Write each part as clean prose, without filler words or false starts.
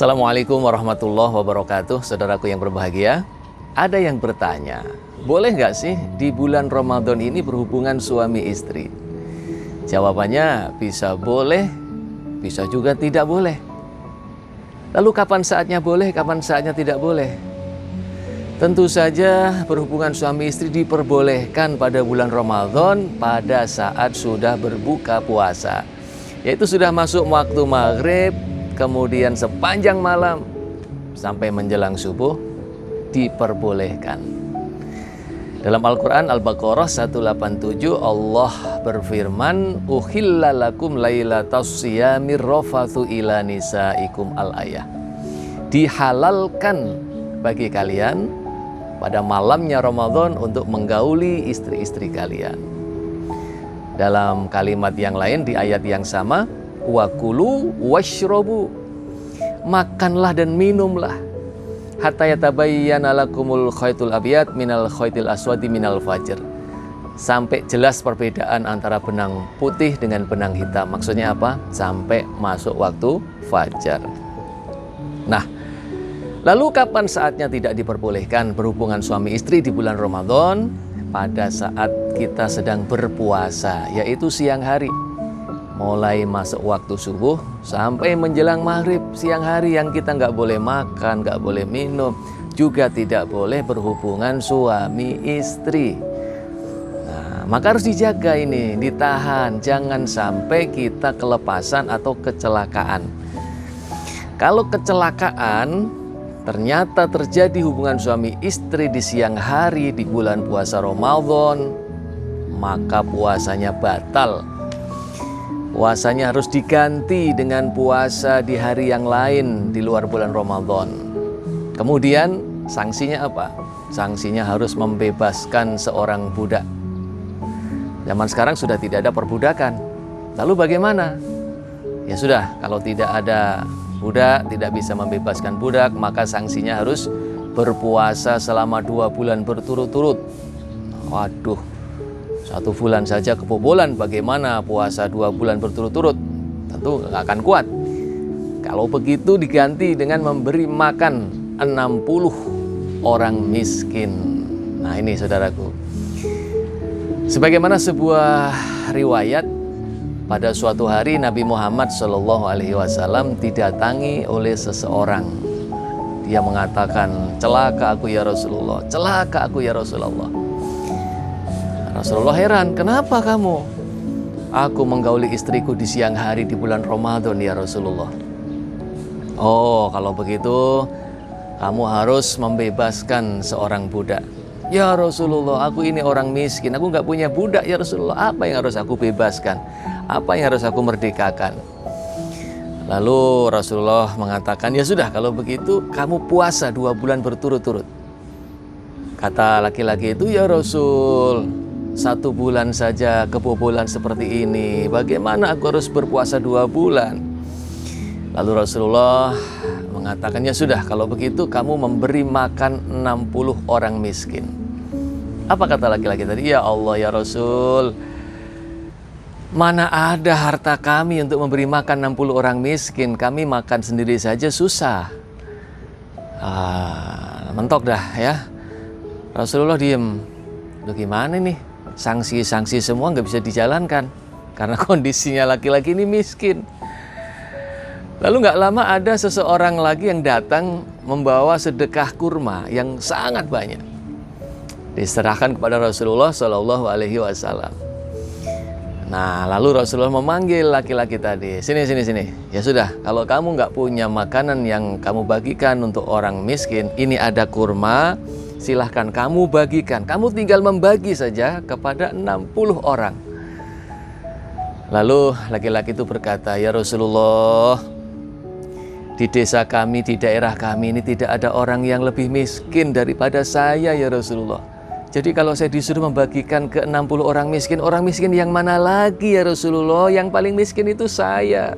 Assalamualaikum warahmatullahi wabarakatuh. Saudaraku yang berbahagia, ada yang bertanya, boleh nggak sih di bulan Ramadan ini berhubungan suami istri? Jawabannya bisa boleh, bisa juga tidak boleh. Lalu kapan saatnya boleh, kapan saatnya tidak boleh? Tentu saja berhubungan suami istri diperbolehkan pada bulan Ramadan pada saat sudah berbuka puasa, yaitu sudah masuk waktu maghrib, kemudian sepanjang malam sampai menjelang subuh diperbolehkan. Dalam Al-Quran Al-Baqarah 187 Allah berfirman, Uhilla lakum lailatas siyamir rafathu ila nisaikum al-ayah. Dihalalkan bagi kalian pada malamnya Ramadan untuk menggauli istri-istri kalian. Dalam kalimat yang lain di ayat yang sama, wakulu washrobu, makanlah dan minumlah, hatta yatabayyana lakumul khaytul abyad minal khaytil aswadi minal fajr, sampai jelas perbedaan antara benang putih dengan benang hitam. Maksudnya apa? Sampai masuk waktu fajar. Nah, lalu kapan saatnya tidak diperbolehkan berhubungan suami istri di bulan Ramadan? Pada saat kita sedang berpuasa, yaitu siang hari. Mulai masuk waktu subuh sampai menjelang maghrib, siang hari yang kita nggak boleh makan, nggak boleh minum, juga tidak boleh berhubungan suami istri. Nah, maka harus dijaga ini, ditahan, jangan sampai kita kelepasan atau kecelakaan. Kalau kecelakaan ternyata terjadi hubungan suami istri di siang hari di bulan puasa Ramadan, maka puasanya batal. Puasanya harus diganti dengan puasa di hari yang lain di luar bulan Ramadan. Kemudian sanksinya apa? Sanksinya harus membebaskan seorang budak. Zaman sekarang sudah tidak ada perbudakan. Lalu bagaimana? Ya sudah, kalau tidak ada budak, tidak bisa membebaskan budak, maka sanksinya harus berpuasa selama 2 bulan berturut-turut. Waduh, 1 bulan saja kebobolan, bagaimana puasa 2 bulan berturut-turut? Tentu nggak akan kuat. Kalau begitu diganti dengan memberi makan 60 orang miskin. Nah ini saudaraku, sebagaimana sebuah riwayat, pada suatu hari Nabi Muhammad SAW didatangi oleh seseorang. Dia mengatakan, celaka aku ya Rasulullah, celaka aku ya Rasulullah. Rasulullah heran, kenapa kamu? Aku menggauli istriku di siang hari di bulan Ramadan ya Rasulullah. Oh, kalau begitu kamu harus membebaskan seorang budak. Ya Rasulullah, aku ini orang miskin, aku nggak punya budak ya Rasulullah. Apa yang harus aku bebaskan? Apa yang harus aku merdekakan? Lalu Rasulullah mengatakan, ya sudah kalau begitu kamu puasa 2 bulan berturut-turut. Kata laki-laki itu, ya Rasul, 1 bulan saja kebobolan seperti ini, bagaimana aku harus berpuasa 2 bulan? Lalu Rasulullah mengatakan, ya sudah kalau begitu kamu memberi makan 60 orang miskin. Apa kata laki-laki tadi? Ya Allah ya Rasul, mana ada harta kami untuk memberi makan 60 orang miskin, kami makan sendiri saja susah. Mentok dah ya. Rasulullah diem. Loh gimana nih? Sanksi-sanksi semua nggak bisa dijalankan karena kondisinya laki-laki ini miskin. Lalu nggak lama ada seseorang lagi yang datang membawa sedekah kurma yang sangat banyak, diserahkan kepada Rasulullah SAW. Nah, lalu Rasulullah memanggil laki-laki tadi, sini. Ya sudah, kalau kamu nggak punya makanan yang kamu bagikan untuk orang miskin, ini ada kurma, silahkan kamu bagikan. Kamu tinggal membagi saja kepada 60 orang. Lalu laki-laki itu berkata, ya Rasulullah, di desa kami, di daerah kami ini tidak ada orang yang lebih miskin daripada saya ya Rasulullah. Jadi kalau saya disuruh membagikan ke 60 orang miskin yang mana lagi ya Rasulullah? Yang paling miskin itu saya.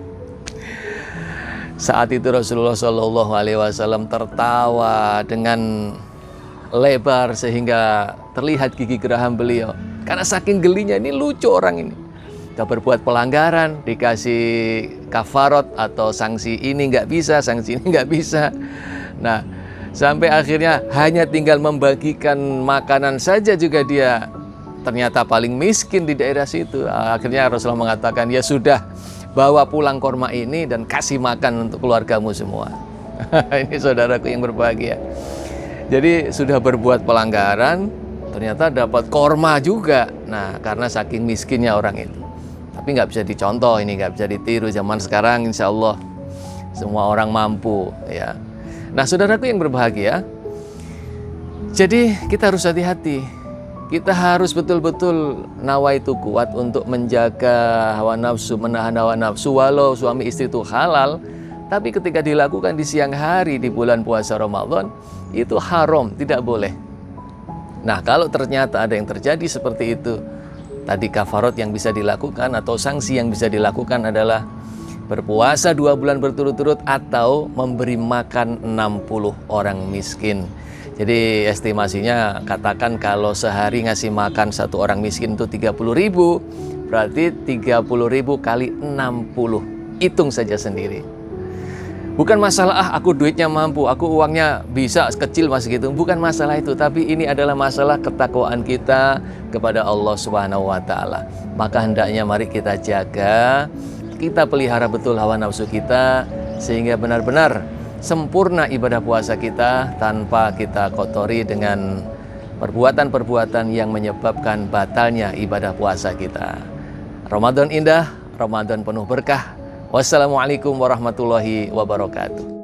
Saat itu Rasulullah SAW tertawa dengan lebar sehingga terlihat gigi geraham beliau. Karena saking gelinya, ini lucu orang ini. Sudah berbuat pelanggaran, dikasih kafarot atau sanksi ini nggak bisa, sanksi ini nggak bisa. Nah, sampai akhirnya hanya tinggal membagikan makanan saja juga dia ternyata paling miskin di daerah situ. Akhirnya Rasulullah mengatakan, ya sudah, bawa pulang korma ini dan kasih makan untuk keluargamu semua. Ini saudaraku yang berbahagia. Jadi sudah berbuat pelanggaran, ternyata dapat korma juga. Nah, karena saking miskinnya orang itu. Tapi nggak bisa dicontoh, ini nggak bisa ditiru zaman sekarang. Insya Allah semua orang mampu, ya. Nah, saudaraku yang berbahagia, jadi kita harus hati-hati. Kita harus betul-betul nawaitu kuat untuk menjaga hawa nafsu, menahan hawa nafsu. Walau suami istri itu halal, tapi ketika dilakukan di siang hari di bulan puasa Ramadan, itu haram, tidak boleh. Nah, kalau ternyata ada yang terjadi seperti itu, tadi kafarot yang bisa dilakukan atau sanksi yang bisa dilakukan adalah berpuasa 2 bulan berturut-turut atau memberi makan 60 orang miskin. Jadi estimasinya katakan kalau sehari ngasih makan 1 orang miskin itu 30.000, berarti 30.000 kali 60. Hitung saja sendiri. Bukan masalah aku duitnya mampu, aku uangnya bisa kecil masih gitu. Bukan masalah itu, tapi ini adalah masalah ketakwaan kita kepada Allah Subhanahu wa taala. Maka hendaknya mari kita jaga, kita pelihara betul hawa nafsu kita sehingga benar-benar sempurna ibadah puasa kita tanpa kita kotori dengan perbuatan-perbuatan yang menyebabkan batalnya ibadah puasa kita. Ramadan indah, Ramadan penuh berkah. Wassalamualaikum warahmatullahi wabarakatuh.